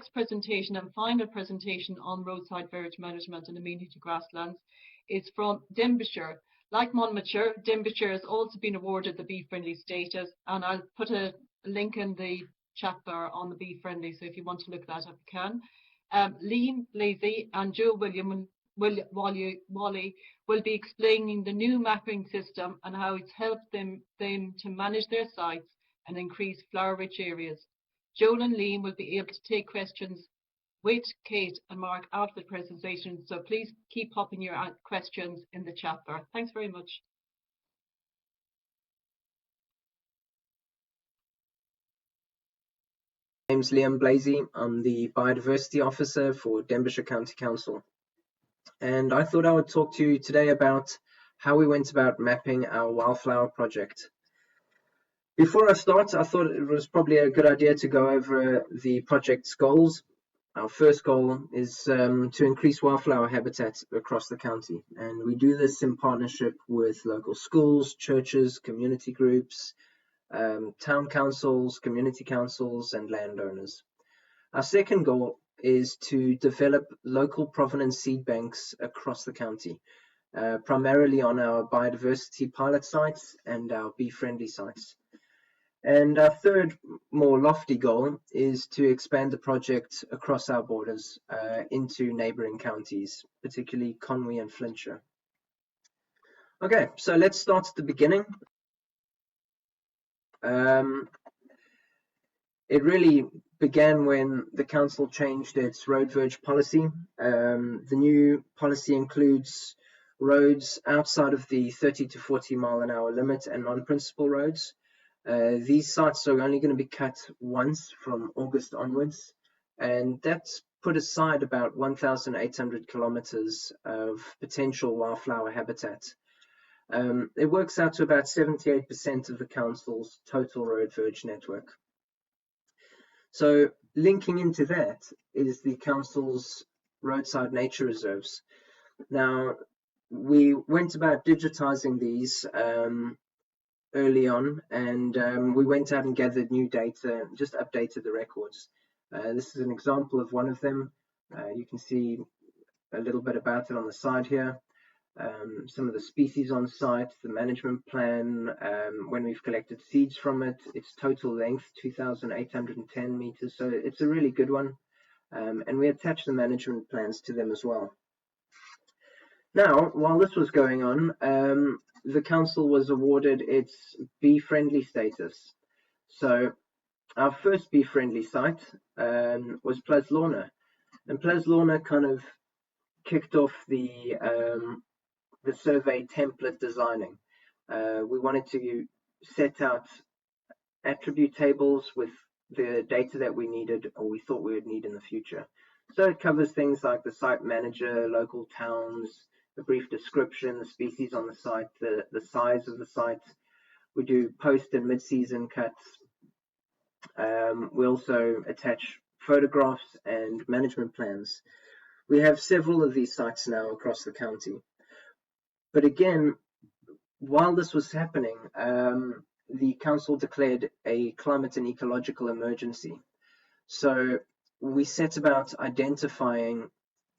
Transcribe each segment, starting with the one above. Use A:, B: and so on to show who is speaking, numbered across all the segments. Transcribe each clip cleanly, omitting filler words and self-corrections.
A: Next presentation and final presentation on roadside verge management and amenity grasslands is from Denbighshire. Like Monmouthshire, Denbighshire has also been awarded the Bee Friendly status, and I'll put a link in the chat bar on the Bee Friendly, so if you want to look that up, you can. Liam, Blazey and Joe Walley will be explaining the new mapping system and how it's helped them to manage their sites and increase flower-rich areas. Joel and Liam will be able to take questions with Kate and Mark after the presentation, so please keep popping your questions in the chat bar. Thanks very much.
B: My name's Liam Blazey. I'm the Biodiversity Officer for Denbighshire County Council. And I thought I would talk to you today about how we went about mapping our wildflower project. Before I start, I thought it was probably a good idea to go over the project's goals. Our first goal is to increase wildflower habitat across the county, and we do this in partnership with local schools, churches, community groups, town councils, community councils, and landowners. Our second goal is to develop local provenance seed banks across the county, primarily on our biodiversity pilot sites and our bee-friendly sites. And our third, more lofty goal is to expand the project across our borders into neighbouring counties, particularly Conwy and Flintshire. Okay, so let's start at the beginning. It really began when the council changed its road verge policy. The new policy includes roads outside of the 30 to 40 mile an hour limit and non-principal roads. These sites are only going to be cut once from August onwards, and that's put aside about 1,800 kilometers of potential wildflower habitat. It works out to about 78% of the council's total road verge network. So linking into that is the council's roadside nature reserves. Now, we went about digitizing these early on, and we went out and gathered new data, just updated the records. This is an example of one of them. You can see a little bit about it on the side here. Some of the species on site, the management plan, when we've collected seeds from it, its total length, 2,810 meters, so it's a really good one. And we attach the management plans to them as well. Now, while this was going on, the council was awarded its bee-friendly status. So our first bee-friendly site was Blazey, and Blazey kind of kicked off the survey template designing. We wanted to set out attribute tables with the data that we needed, or we thought we would need in the future. So it covers things like the site manager, local towns, a brief description, the species on the site, the size of the site. We do post and mid-season cuts. We also attach photographs and management plans. We have several of these sites now across the county. But again, while this was happening, the council declared a climate and ecological emergency. So we set about identifying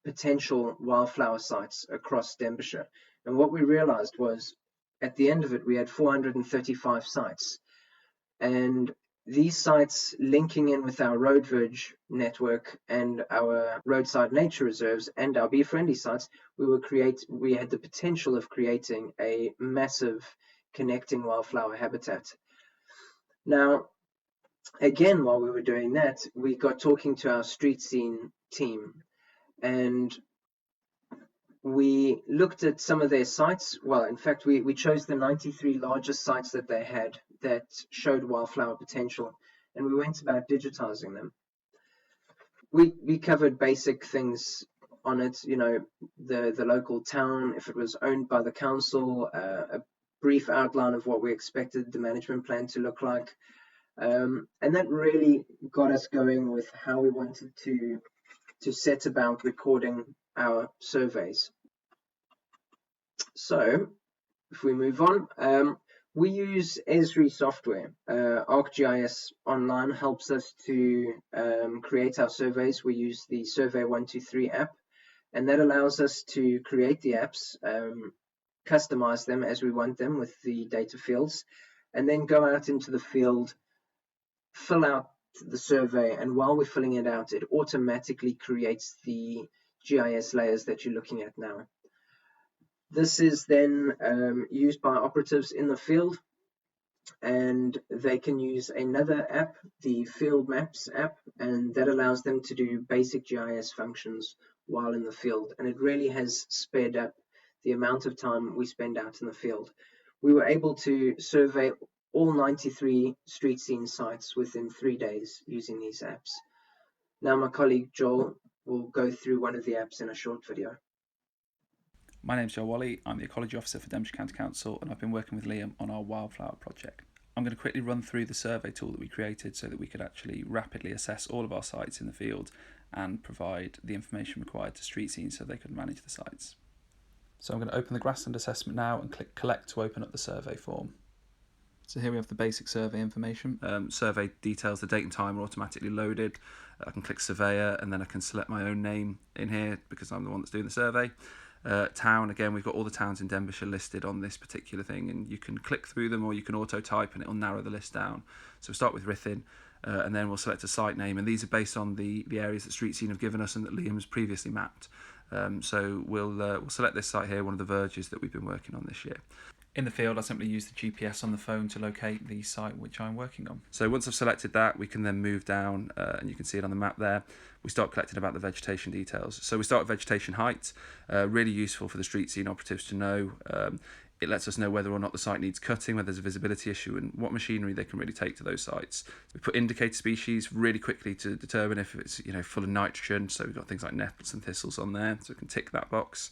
B: potential wildflower sites across Denbighshire. And what we realized was, at the end of it, we had 435 sites. And these sites linking in with our road verge network and our roadside nature reserves and our bee-friendly sites, we had the potential of creating a massive connecting wildflower habitat. Now, again, while we were doing that, we got talking to our street scene team, and we looked at some of their sites. Well, in fact, we chose the 93 largest sites that they had that showed wildflower potential, and we went about digitizing them. We covered basic things on it, you know, the local town, if it was owned by the council, a brief outline of what we expected the management plan to look like. And that really got us going with how we wanted to set about recording our surveys. So if we move on, We use Esri software. ArcGIS Online helps us to create our surveys. We use the Survey 123 app, and that allows us to create the apps, customize them as we want them with the data fields, and then go out into the field, fill out the survey, and while we're filling it out, it automatically creates the GIS layers that you're looking at now. This is then used by operatives in the field, and they can use another app, the Field Maps app, and that allows them to do basic GIS functions while in the field, and it really has sped up the amount of time we spend out in the field. We were able to survey all 93 street scene sites within 3 days using these apps. Now my colleague Joel will go through one of the apps in a short video.
C: My name's Joel Walley, I'm the Ecology Officer for Denbighshire County Council, and I've been working with Liam on our wildflower project. I'm going to quickly run through the survey tool that we created so that we could actually rapidly assess all of our sites in the field and provide the information required to street scenes so they could manage the sites. So I'm going to open the grassland assessment now and click collect to open up the survey form. So here we have the basic survey information. Survey details, the date and time are automatically loaded. I can click surveyor and then I can select my own name in here because I'm the one that's doing the survey. Town, again, we've got all the towns in Denbighshire listed on this particular thing, and you can click through them or you can auto type and it will narrow the list down. So we'll start with Ruthin, and then we'll select a site name, and these are based on the areas that Street Scene have given us and that Liam has previously mapped. So we'll select this site here, one of the verges that we've been working on this year. In the field, I simply use the GPS on the phone to locate the site which I'm working on. So once I've selected that, we can then move down, and you can see it on the map there. We start collecting about the vegetation details. So we start with vegetation height, really useful for the street scene operatives to know. It lets us know whether or not the site needs cutting, whether there's a visibility issue, and what machinery they can really take to those sites. We put indicator species really quickly to determine if it's full of nitrogen. So we've got things like nettles and thistles on there, so we can tick that box.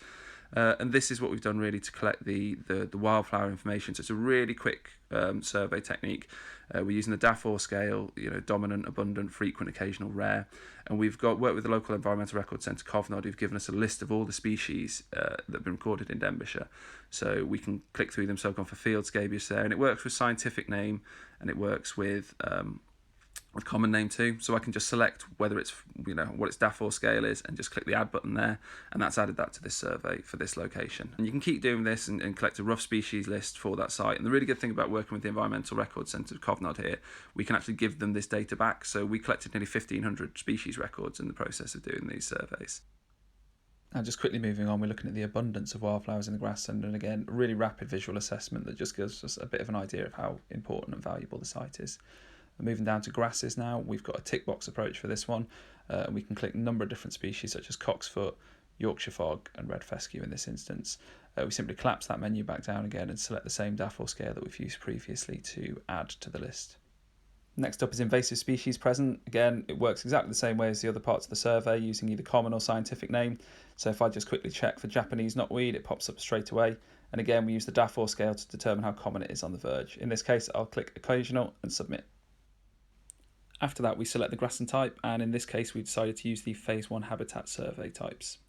C: And this is what we've done really to collect the wildflower information. So it's a really quick survey technique. We're using the DAFOR scale, dominant, abundant, frequent, occasional, rare. And we've worked with the local environmental record centre, Covnod, who've given us a list of all the species that have been recorded in Denbighshire. So we can click through them. So I've gone for field scabious there, and it works with scientific name, and it works with common name too, so I can just select whether it's what its DAFOR scale is and just click the add button there, and that's added that to this survey for this location. And you can keep doing this and collect a rough species list for that site. And the really good thing about working with the Environmental Record Centre, Covnod here, we can actually give them this data back. So we collected nearly 1,500 species records in the process of doing these surveys. And just quickly moving on, we're looking at the abundance of wildflowers in the grassland, and again, really rapid visual assessment that just gives us a bit of an idea of how important and valuable the site is. Moving down to grasses now, we've got a tick box approach for this one. We can click a number of different species such as cocksfoot, Yorkshire fog and red fescue in this instance. We simply collapse that menu back down again and select the same DAFOR scale that we've used previously to add to the list. Next up is invasive species present. Again, it works exactly the same way as the other parts of the survey, using either common or scientific name. So if I just quickly check for Japanese knotweed, it pops up straight away. And again, we use the DAFOR scale to determine how common it is on the verge. In this case, I'll click occasional and submit. After that, we select the grassland type, and in this case we decided to use the Phase 1 habitat survey types.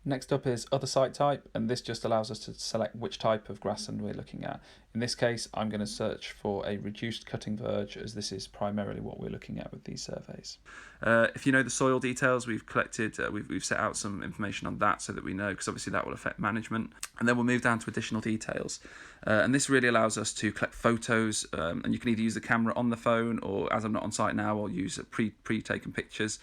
C: Next up is other site type, and this just allows us to select which type of grassland we're looking at. In this case, I'm going to search for a reduced cutting verge, as this is primarily what we're looking at with these surveys. If you know the soil details, we've collected, we've set out some information on that so that we know, because obviously that will affect management. And then we'll move down to additional details. And this really allows us to collect photos, and you can either use the camera on the phone, or as I'm not on site now, I'll use pre-taken pictures.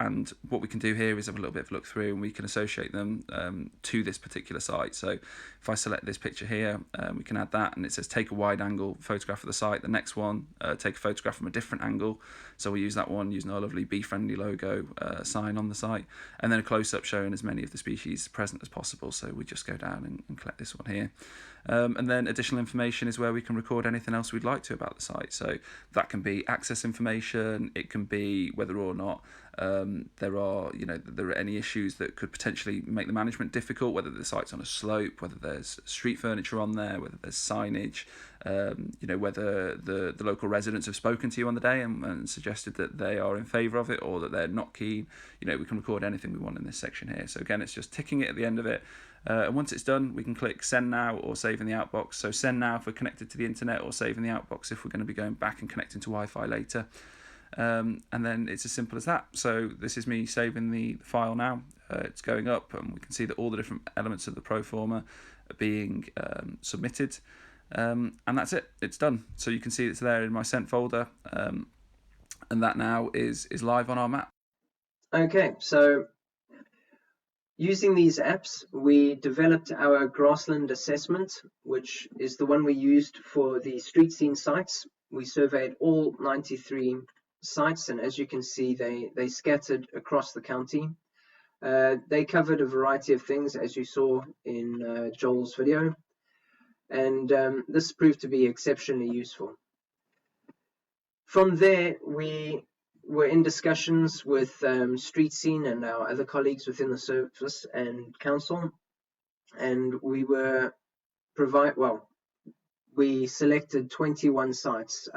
C: And what we can do here is have a little bit of a look through, and we can associate them to this particular site. So if I select this picture here, we can add that, and it says take a wide angle photograph of the site. The next one, take a photograph from a different angle. So we use that one using our lovely Bee Friendly logo sign on the site, and then a close-up showing as many of the species present as possible. So we just go down and collect this one here. And then additional information is where we can record anything else we'd like to about the site. So that can be access information, it can be whether or not there are any issues that could potentially make the management difficult, whether the site's on a slope, whether there's street furniture on there, whether there's signage, whether the local residents have spoken to you on the day and suggested that they are in favour of it or that they're not keen. We can record anything we want in this section here. So again, it's just ticking it at the end of it. And once it's done, we can click send now or save in the outbox. So send now if we're connected to the internet, or save in the outbox if we're going to be going back and connecting to Wi-Fi later. And then it's as simple as that. So this is me saving the file now. It's going up, and we can see that all the different elements of the pro forma are being submitted. And that's it. It's done. So you can see it's there in my sent folder. And that now is live on our map.
B: Okay, so using these apps, we developed our grassland assessment, which is the one we used for the street scene sites. We surveyed all 93 sites, and as you can see, they scattered across the county. They covered a variety of things, as you saw in Joel's video, and this proved to be exceptionally useful. From there, we were in discussions with Street Scene and our other colleagues within the service and council, and we selected 21 sites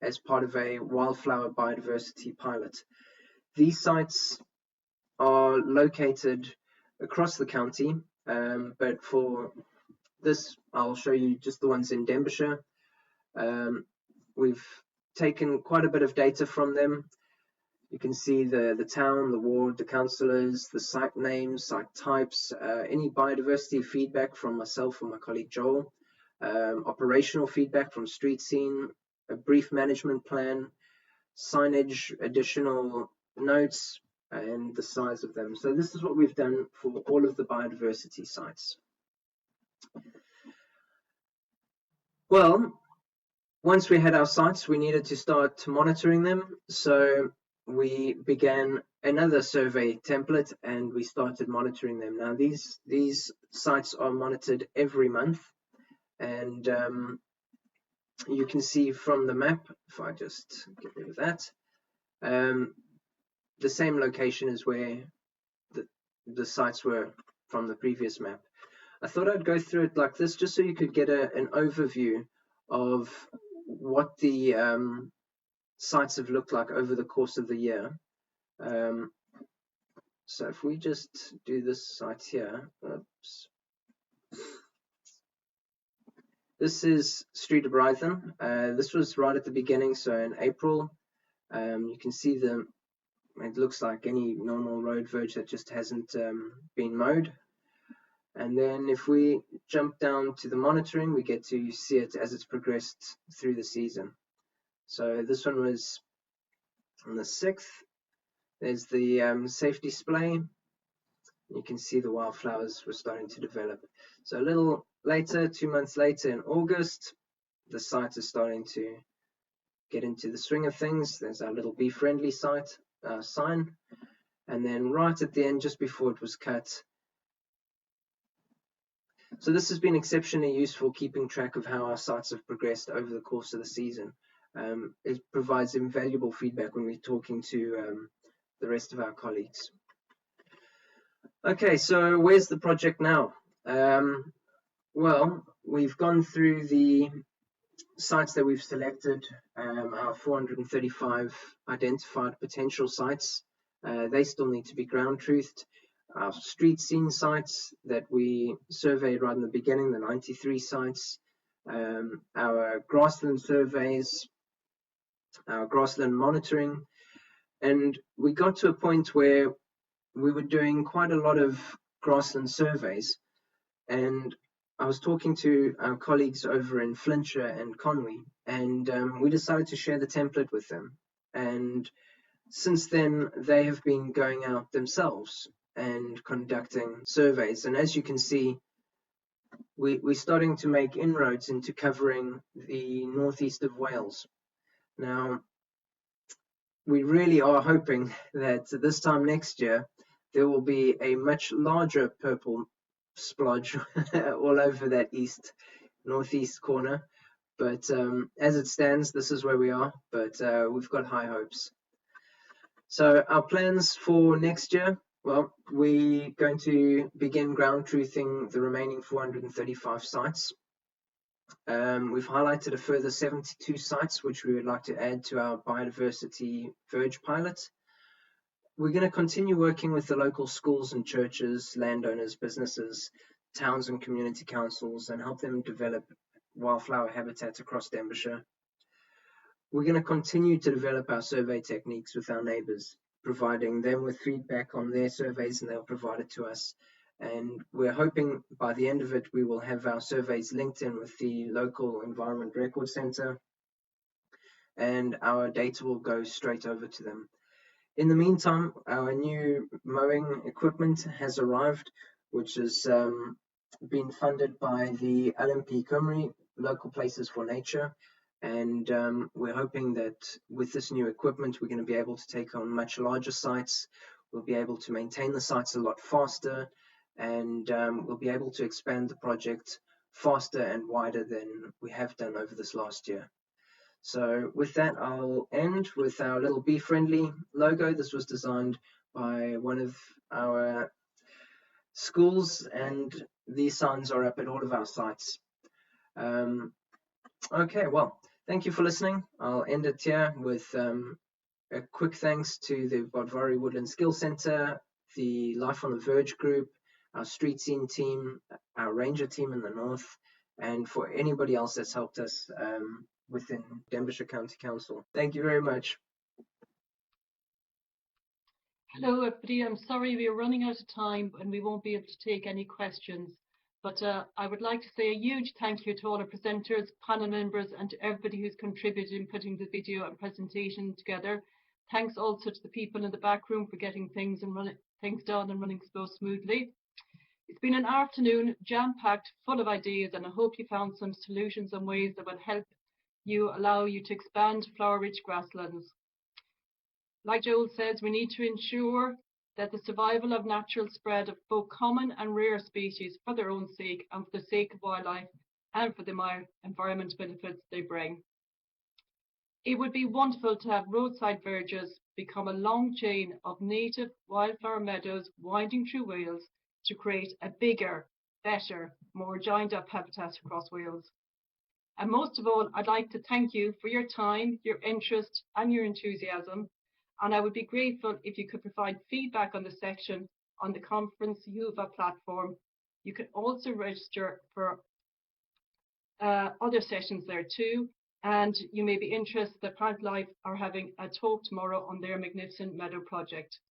B: as part of a wildflower biodiversity pilot. These sites are located across the county, but for this, I'll show you just the ones in Denbighshire. We've taken quite a bit of data from them. You can see the town, the ward, the councillors, the site names, site types, any biodiversity feedback from myself and my colleague Joel, operational feedback from Street Scene, a brief management plan, signage, additional notes, and the size of them. So this is what we've done for all of the biodiversity sites. Well, once we had our sites, we needed to start monitoring them. So we began another survey template and we started monitoring them. Now these sites are monitored every month, and you can see from the map, if I just get rid of that, the same location as where the sites were from the previous map. I thought I'd go through it like this just so you could get an overview of what the sites have looked like over the course of the year. So if we just do this site here, oops. This is Street of Brython. This was right at the beginning, so in April. You can see it looks like any normal road verge that just hasn't been mowed. And then if we jump down to the monitoring, we get to see it as it's progressed through the season. So this one was on the 6th. There's the safety display. You can see the wildflowers were starting to develop. So a little later, 2 months later in August, the site is starting to get into the swing of things. There's our little Be Friendly site sign. And then right at the end, just before it was cut. So this has been exceptionally useful, keeping track of how our sites have progressed over the course of the season. It provides invaluable feedback when we're talking to the rest of our colleagues. Okay, so where's the project now? Well, we've gone through the sites that we've selected, our 435 identified potential sites. They still need to be ground truthed. Our street scene sites that we surveyed right in the beginning, the 93 sites, our grassland surveys, our grassland monitoring, and we got to a point where we were doing quite a lot of grassland surveys, and I was talking to our colleagues over in Flintshire and Conwy, and we decided to share the template with them. And since then, they have been going out themselves and conducting surveys. And as you can see, we're starting to make inroads into covering the northeast of Wales. Now, we really are hoping that this time next year, there will be a much larger purple splodge all over that northeast corner. But as it stands, this is where we are, but we've got high hopes. So our plans for next year, well, we're going to begin ground truthing the remaining 435 sites. We've highlighted a further 72 sites which we would like to add to our biodiversity verge pilot. We're going to continue working with the local schools and churches, landowners, businesses, towns and community councils, and help them develop wildflower habitats across Denbighshire. We're going to continue to develop our survey techniques with our neighbours, providing them with feedback on their surveys, and they'll provide it to us. And we're hoping by the end of it, we will have our surveys linked in with the local Environment Record Centre, and our data will go straight over to them. In the meantime, our new mowing equipment has arrived, which has been funded by the LMP Cymru, Local Places for Nature. And we're hoping that with this new equipment, we're going to be able to take on much larger sites. We'll be able to maintain the sites a lot faster, and we'll be able to expand the project faster and wider than we have done over this last year. So with that, I'll end with our little Be Friendly logo. This was designed by one of our schools, and these signs are up at all of our sites. Okay, well, thank you for listening. I'll end it here with a quick thanks to the Biodiversity Woodland Skills Centre, the Life on the Verge group, our street scene team, our ranger team in the north, and for anybody else that's helped us within Denbighshire County Council. Thank you very much.
A: Hello everybody, I'm sorry we are running out of time and we won't be able to take any questions, but I would like to say a huge thank you to all our presenters, panel members, and to everybody who's contributed in putting the video and presentation together. Thanks also to the people in the back room for getting things done and running so smoothly. It's been an afternoon jam-packed, full of ideas, and I hope you found some solutions and ways that will help you, allow you to expand flower-rich grasslands. Like Joel says, we need to ensure that the survival of natural spread of both common and rare species for their own sake and for the sake of wildlife and for the environmental benefits they bring. It would be wonderful to have roadside verges become a long chain of native wildflower meadows winding through Wales to create a bigger, better, more joined up habitat across Wales. And most of all, I'd like to thank you for your time, your interest and your enthusiasm. And I would be grateful if you could provide feedback on the section on the Conference Yuva platform. You can also register for other sessions there too. And you may be interested that Plant Life are having a talk tomorrow on their magnificent meadow project.